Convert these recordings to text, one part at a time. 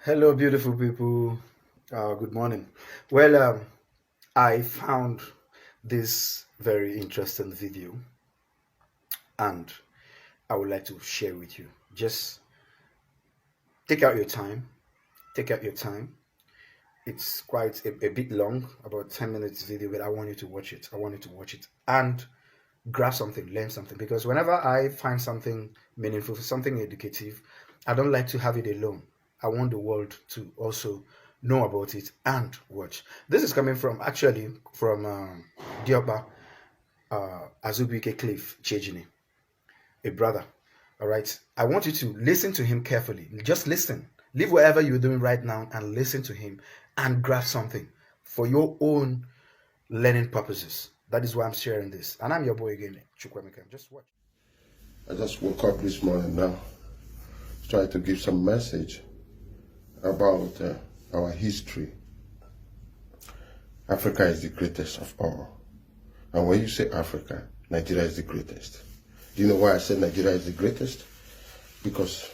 Hello, beautiful people. Good morning. Well, I found this very interesting video and I would like to share with you. Just take out your time. Take out your time. It's quite a bit long, about 10 minutes video, but I want you to watch it. I want you to watch it and grab something, learn something. Because whenever I find something meaningful, something educative, I don't like to have it alone. I want the world to also know about it and watch. This is coming from actually from Diokpa, Azubuike Cliff Chiejine, a brother. All right. I want you to listen to him carefully. Just listen. Leave whatever you're doing right now and listen to him and grab something for your own learning purposes. That is why I'm sharing this. And I'm your boy again, Chukwemeka. Just watch. I just woke up this morning now, trying to give some message about our history. Africa is the greatest of all. And when you say Africa, Nigeria is the greatest. Do you know why I said Nigeria is the greatest? Because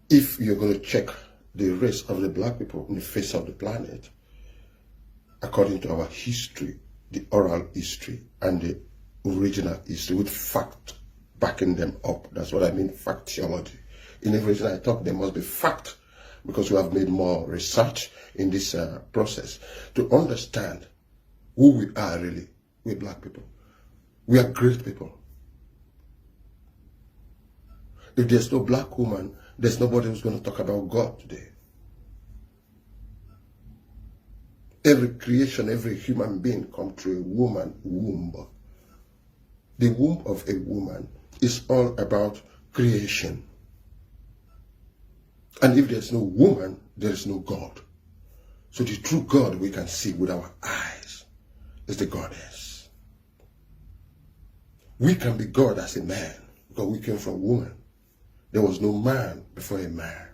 if you're going to check the race of the black people on the face of the planet, according to our history, the oral history and the original history with fact backing them up. That's what I mean, factology. In everything I talk, there must be fact, because we have made more research in this process to understand who we are really, we black people. We are great people. If there's no black woman, there's nobody who's going to talk about God today. Every creation, every human being comes through a woman womb. The womb of a woman is all about creation. And if there's no woman, there is no God. So the true God we can see with our eyes is the goddess. We can be God as a man because we came from woman. There was no man before a man.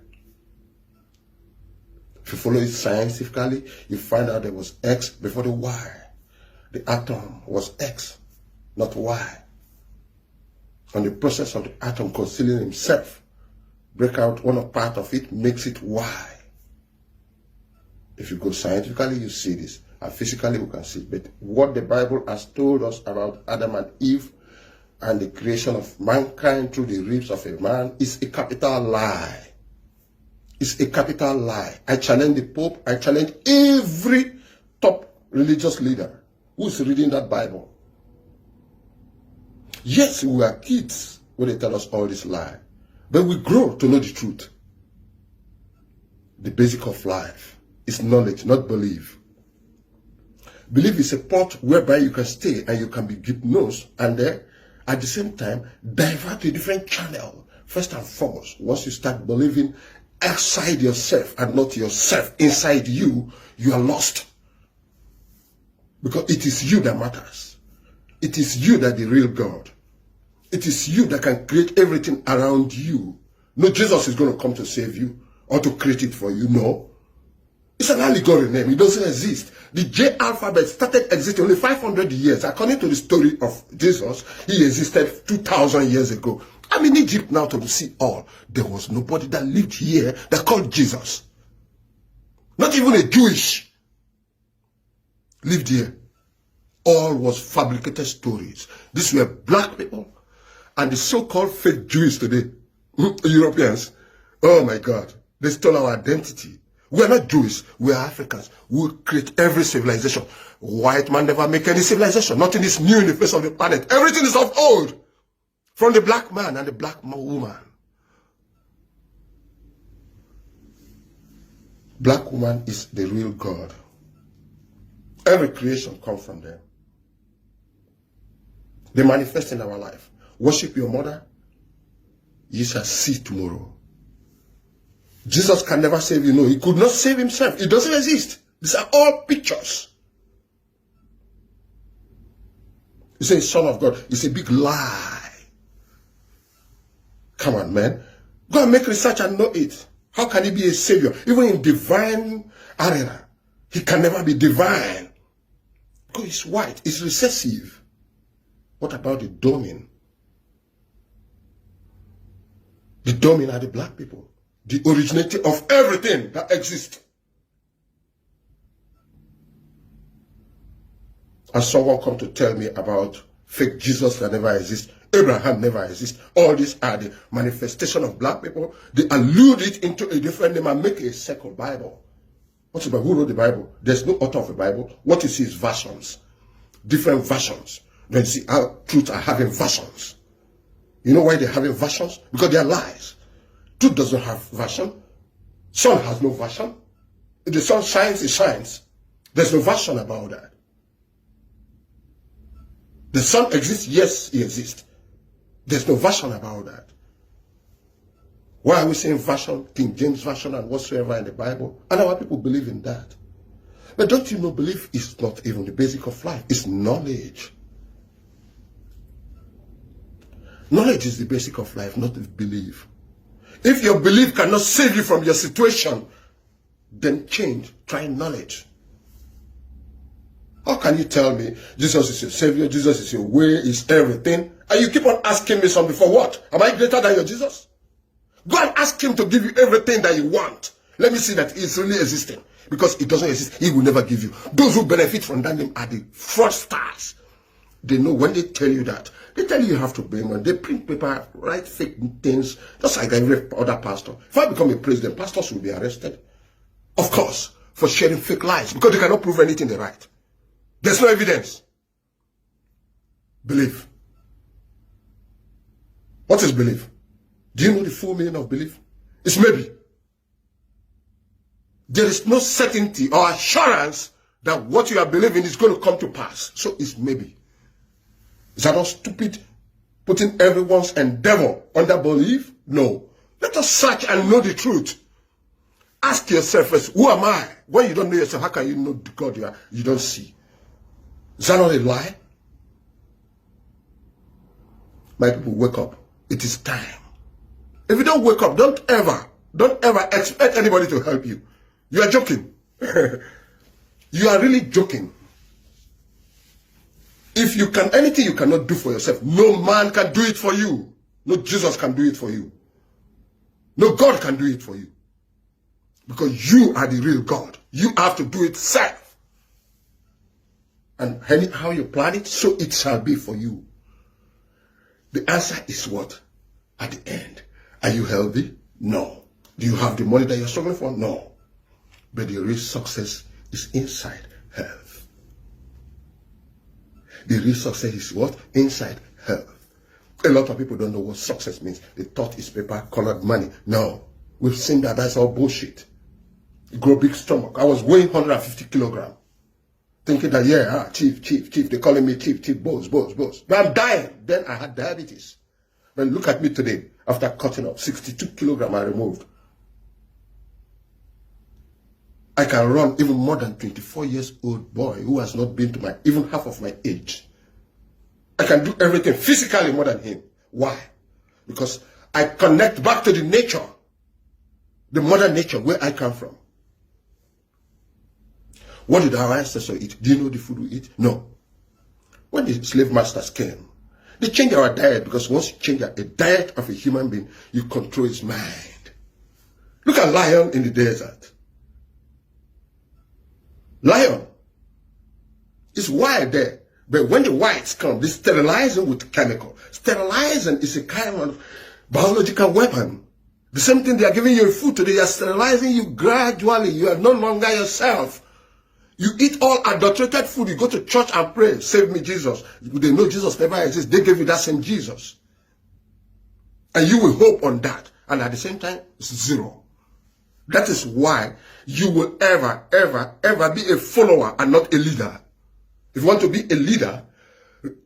If you follow it scientifically, you find out there was X before the Y. The atom was X, not Y. And the process of the atom concealing himself, break out one part of it, makes it Y. If you go scientifically, you see this. And physically, we can see it. But what the Bible has told us about Adam and Eve and the creation of mankind through the ribs of a man is a capital lie. It's a capital lie. I challenge the Pope. I challenge every top religious leader who's reading that Bible. Yes, we are kids when they tell us all this lie. But we grow to know the truth. The basic of life is knowledge, not belief. Belief is a port whereby you can stay and you can be hypnosed and then at the same time divert to a different channel. First and foremost, once you start believing outside yourself and not yourself inside you, you are lost. Because it is you that matters. It is you that the real God. It is you that can create everything around you. No, Jesus is going to come to save you or to create it for you. No. It's an allegory name. It doesn't exist. The J alphabet started existing only 500 years. According to the story of Jesus, he existed 2,000 years ago. I'm in Egypt now to see all. There was nobody that lived here that called Jesus. Not even a Jewish lived here. All was fabricated stories. These were black people and the so-called fake Jews today, Europeans. Oh my God, they stole our identity. We are not Jews, we are Africans. We will create every civilization. White man never make any civilization. Nothing is new in the face of the planet. Everything is of old. From the black man and the black woman. Black woman is the real God. Every creation comes from them. They manifest in our life. Worship your mother, you shall see tomorrow. Jesus can never save you. No, he could not save himself. It doesn't exist. These are all pictures. You say Son of God. It's a big lie. Come on, man. Go and make research and know it. How can he be a savior? Even in divine arena, he can never be divine. Because he's white. It's recessive. What about the domain? The domain are the black people. the originator of everything that exists. And someone come to tell me about fake Jesus that never exists, Abraham never exists. All these are the manifestation of black people. They allude it into a different name and make a second Bible. What's the Bible? Who wrote the Bible? There's no author of the Bible. What you see is versions. Different versions. Then you see how truth are having versions. You know why they're having versions? Because they are lies. Truth doesn't have version. Sun has no version. If the sun shines, it shines. There's no version about that. The sun exists, yes, he exists. There's no version about that. Why are we saying version, King James Version and whatsoever in the Bible? And our people believe in that. But don't you know, belief is not even the basic of life. It's knowledge. Knowledge is the basic of life, not belief. If your belief cannot save you from your situation, then change, try knowledge. How can you tell me Jesus is your Savior, Jesus is your way, is everything, and you keep on asking me something for what? Am I greater than your Jesus? Go and ask him to give you everything that you want. Let me see that he's really existing. Because it doesn't exist, he will never give you. Those who benefit from that name are the fraudsters. They know when they tell you that. They tell you have to pay money. They print paper, write fake things, just like every other pastor. If I become a president, pastors will be arrested. Of course, for sharing fake lies. Because they cannot prove anything they write. There's no evidence. Belief. What is belief? Do you know the full meaning of belief? It's maybe. There is no certainty or assurance that what you are believing is going to come to pass. So it's maybe. Is that not stupid? Putting everyone's endeavor under belief? No. Let us search and know the truth. Ask yourself first, who am I? When you don't know yourself, how can you know the God you don't see? Is that not a lie? My people, wake up. It is time. If you don't wake up, don't ever expect anybody to help you. You are joking. You are really joking. If you can, anything you cannot do for yourself, no man can do it for you. No Jesus can do it for you. No God can do it for you. Because you are the real God. You have to do it self. And how you plan it, so it shall be for you. The answer is what? At the end. Are you healthy? No. Do you have the money that you're struggling for? No. But the real success is inside health. The real success is what? Inside health. A lot of people don't know what success means. They thought it's paper-colored money. No. We've seen that. That's all bullshit. You grow big stomach. I was weighing 150 kilograms. Thinking that, yeah, chief. They're calling me chief, boss. But I'm dying. Then I had diabetes. But look at me today. After cutting up 62 kilograms I removed. I can run even more than 24 years old boy who has not been to even half of my age. I can do everything physically more than him. Why? Because I connect back to the nature. The mother nature where I come from. What did our ancestors eat? Do you know the food we eat? No. When the slave masters came, they changed our diet, because once you change a diet of a human being, you control his mind. Look at lion in the desert. Lion is wild there. But when the whites come, they sterilize him with chemical. Sterilizing is a kind of biological weapon. The same thing they are giving you in food today. They are sterilizing you gradually. You are no longer yourself. You eat all adulterated food. You go to church and pray, save me, Jesus. They know Jesus never exists. They gave you that same Jesus. And you will hope on that. And at the same time, it's zero. That is why you will ever be a follower and not a leader. If you want to be a leader,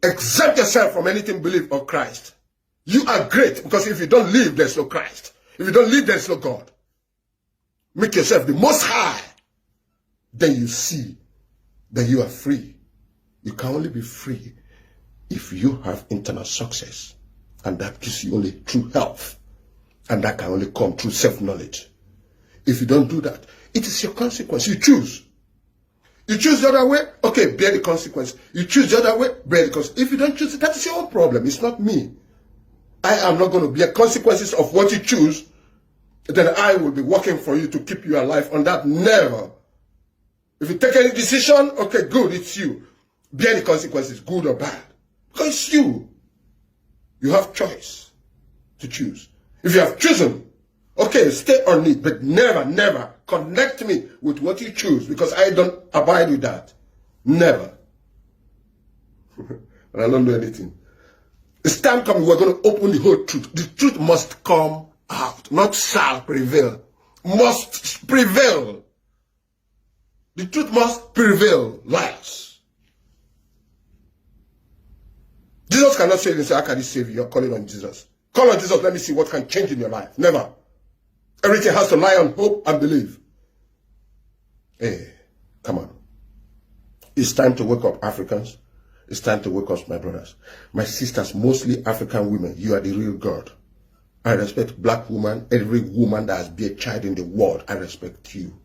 exempt yourself from anything belief of Christ. You are great, because if you don't live, there's no Christ. If you don't live, there's no God. Make yourself the most high. Then you see that you are free. You can only be free if you have internal success. And that gives you only true health. And that can only come through self-knowledge. If you don't do that, it is your consequence. You choose. You choose the other way, okay, bear the consequence. You choose the other way, bear the consequence. If you don't choose it, that is your own problem. It's not me. I am not going to bear consequences of what you choose then I will be working for you to keep you alive on that. Never. If you take any decision, okay, good, it's you. Bear the consequences, good or bad. Because it's you. You have choice to choose. If you have chosen, okay, stay on it, but never, never connect me with what you choose, because I don't abide with that. Never. And I don't do anything. It's time coming, we're going to open the whole truth. The truth must come out, not shall prevail. Must prevail. The truth must prevail. Lies. Jesus cannot save you and say, how can he save you? You're calling on Jesus. Call on Jesus, let me see what can change in your life. Never. Everything has to lie on hope and believe. Hey, come on. It's time to wake up, Africans. It's time to wake up, my brothers. My sisters, mostly African women, you are the real God. I respect black woman, every woman that has been a child in the world. I respect you.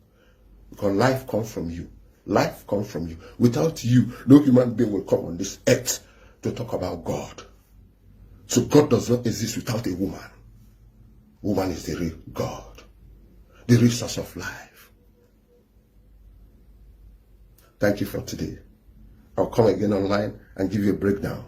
Because life comes from you. Life comes from you. Without you, no human being will come on this earth to talk about God. So God does not exist without a woman. Woman is the real God. The real source of life. Thank you for today. I'll come again online and give you a breakdown.